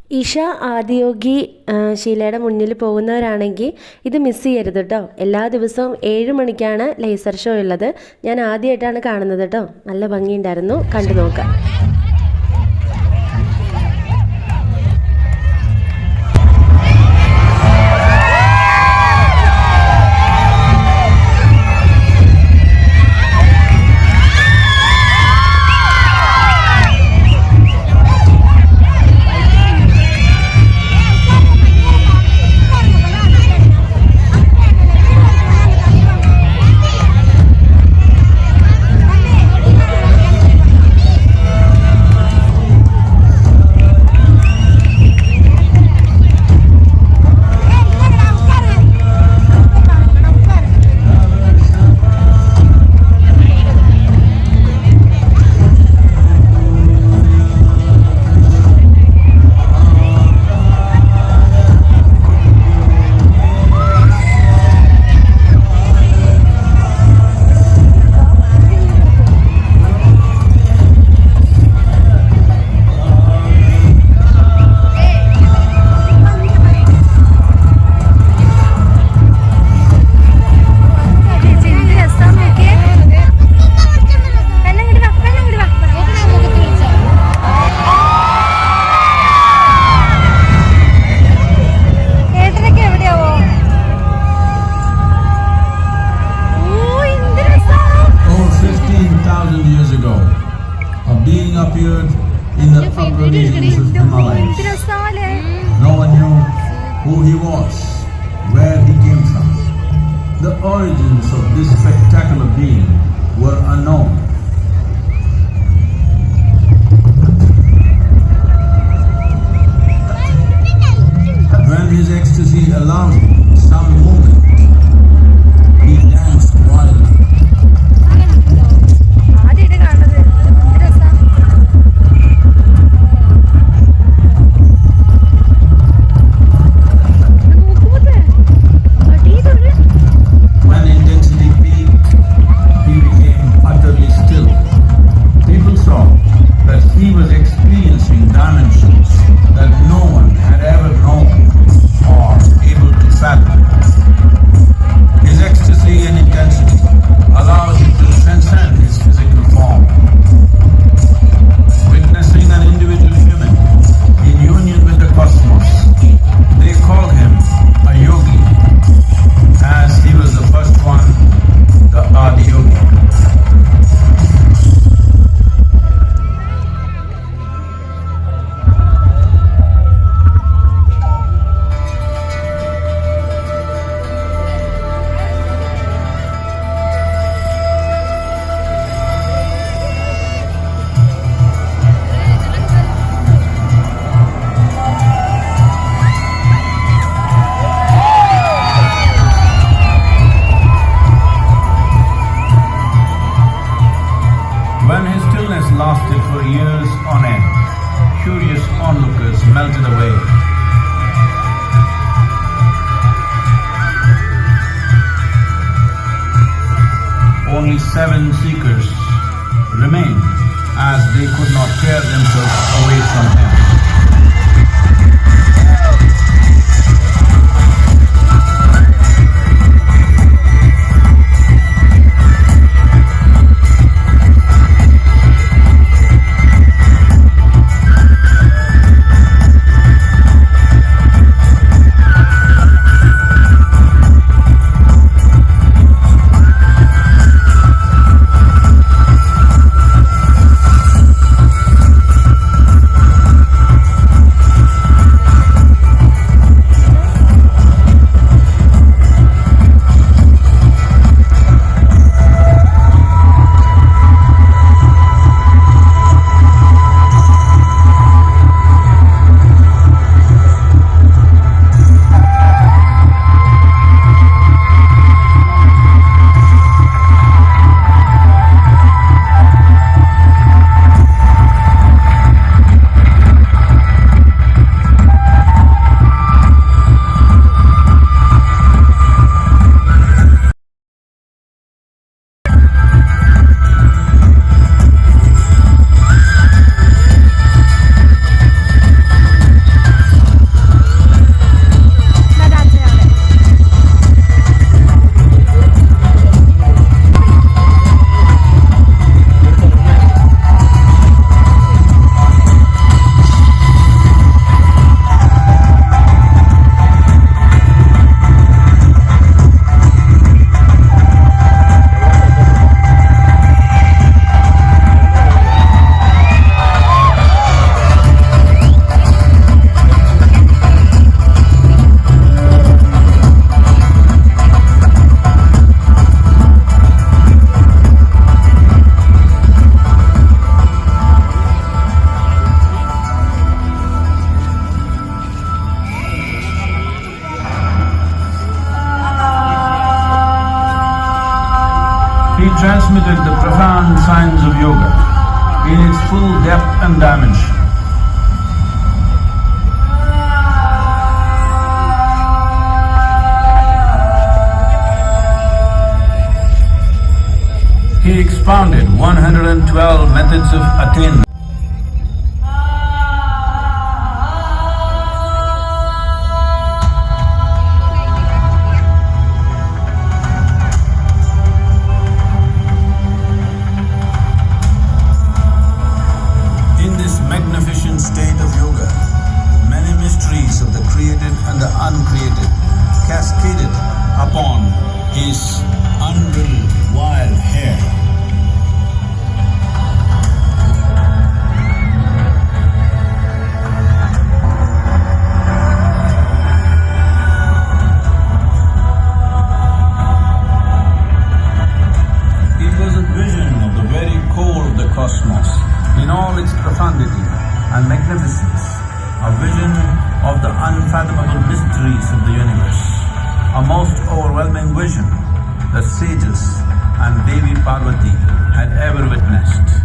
ഇഷ ആദിയോഗി ഷീലയുടെ മുന്നിൽ പോകുന്നവരാണെങ്കിൽ ഇത് മിസ് ചെയ്യരുത് കേട്ടോ. എല്ലാ ദിവസവും 7 മണിക്കാണ് ലേസർ ഷോ ഉള്ളത്. ഞാൻ ആദ്യമായിട്ടാണ് കാണുന്നത് കേട്ടോ. നല്ല ഭംഗിയുണ്ടായിരുന്നു, കണ്ടു നോക്കാം. Appeared in the upper regions of Himalayas. No one knew who he was, where he came from. The origins of this spectacular being were unknown. When his ecstasy allowed him some movement, he danced wildly. He was experiencing dimensions that no one had ever known or able to fathom. His ecstasy and intensity allowed him to transcend his physical form. Witnessing an individual human in union with the cosmos, they called him a yogi, as he was the first one, the Adi Yogi. When his stillness lasted for years on end, curious onlookers melted away. Only 7 seekers remained, as they could not tear themselves away from him. transmitted the profound science of yoga in its full depth and dimension. He expounded 112 methods of attainment. In this magnificent state of yoga, many mysteries of the created and the uncreated cascaded upon his unbridled wild hair. It was a vision of the very core of the cosmos in all its profundity and magnificence, a vision of the unfathomable mysteries of the universe, a most overwhelming vision that sages and Devi Parvati had ever witnessed.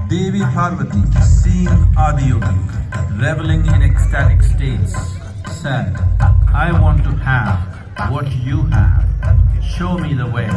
Devi Parvati, seeing Adiyogi reveling in ecstatic states, said, "I want to have what you have. Show me the way."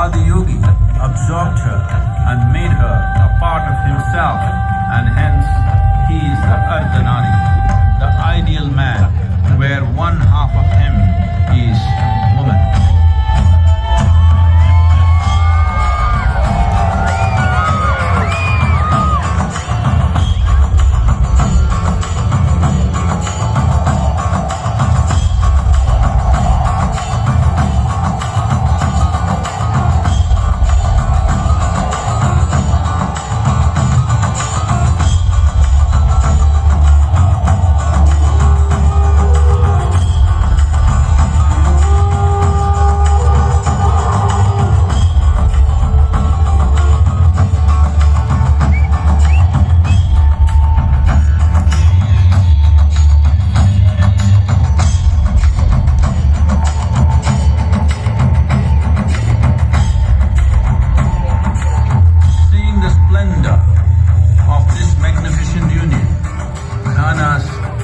Adiyogi absorbed her and made her a part of himself, and hence he is the Ardhanari, the ideal man, where one half of him is woman.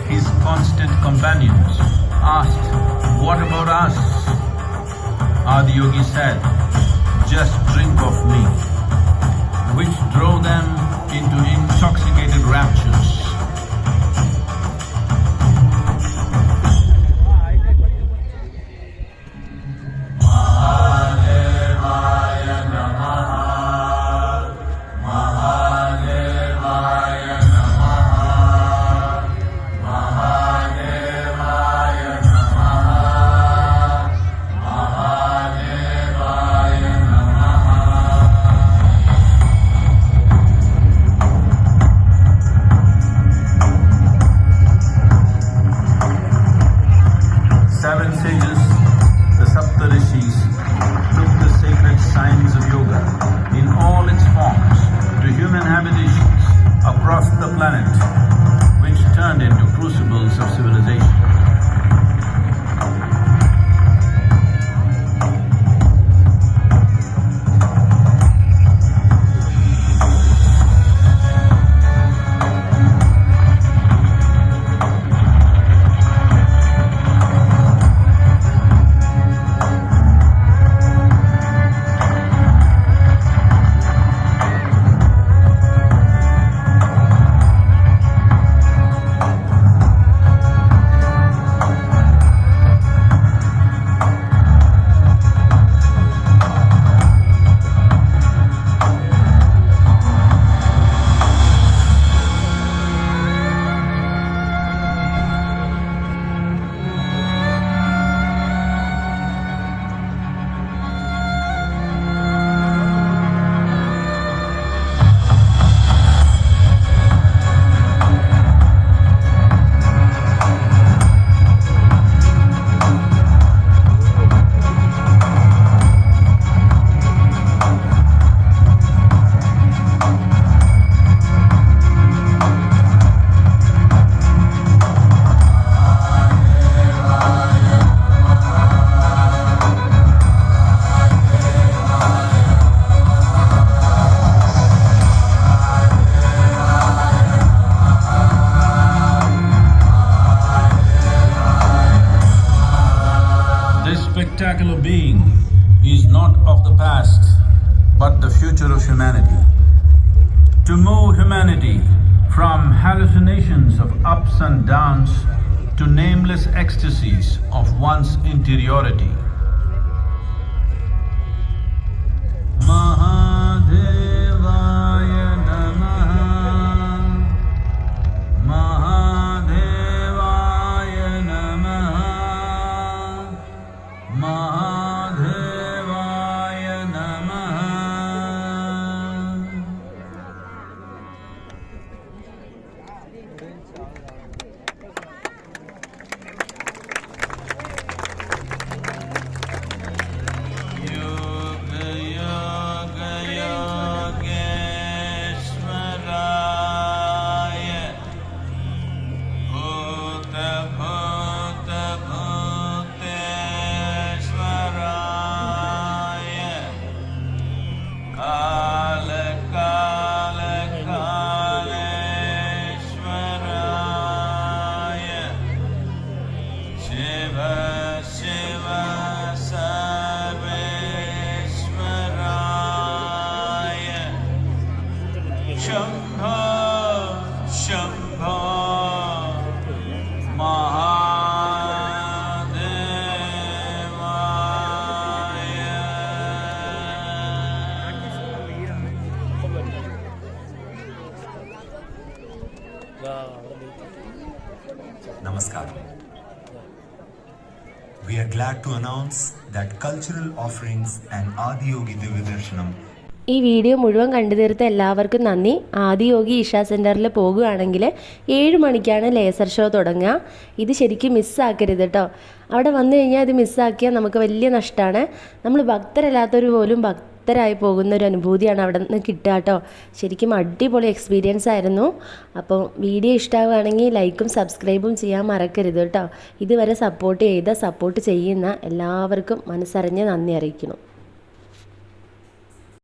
His constant companions asked, "What about us?" Adiyogi said, "Just drink of me," which drove them into intoxicated raptures. Seven sages, the Saptarishis, took the sacred science of yoga in all its forms spectacular being is not of the past, but the future of humanity. To move humanity from hallucinations of ups and downs to nameless ecstasies of one's interiority. Mahadevaya Namaha, Mahadevaya Namaha, Mahadevaya Namaha. Yoga Yoga Yogeshwaraya, Bhuta Bhuta Bhuteshwaraya, Kala Kala Kaleshwaraya, Shiva Shiva Sarveshwaraya, Shambho Shambho Namaskaram. We are glad to announce that cultural offerings and Adiyogi Divyadarshanam ഈ video മുഴുവൻ കണ്ടു തീർത്ത എല്ലാവർക്കും നന്ദി. ആദിയോഗി ഇഷ സെൻറ്ററിൽ പോകുകയാണെങ്കിൽ 7 മണിക്കാണ് laser show തുടങ്ങുക. ഇത് ശരിക്കും മിസ്സാക്കരുത് കേട്ടോ. അവിടെ വന്നു കഴിഞ്ഞാൽ ഇത് മിസ്സാക്കിയാൽ നമുക്ക് വലിയ നഷ്ടമാണ്. നമ്മൾ ഭക്തരല്ലാത്തവർ പോലും ഭക്തരായി പോകുന്ന ഒരു അനുഭൂതിയാണ് അവിടെ നിന്ന് കിട്ടുക കേട്ടോ. ശരിക്കും അടിപൊളി എക്സ്പീരിയൻസ് ആയിരുന്നു. അപ്പോൾ വീഡിയോ ഇഷ്ടമാവുകയാണെങ്കിൽ ലൈക്കും സബ്സ്ക്രൈബും ചെയ്യാൻ മറക്കരുത് കേട്ടോ. ഇതുവരെ സപ്പോർട്ട് ചെയ്യുന്ന എല്ലാവർക്കും മനസ്സറിഞ്ഞ് നന്ദി അറിയിക്കുന്നു.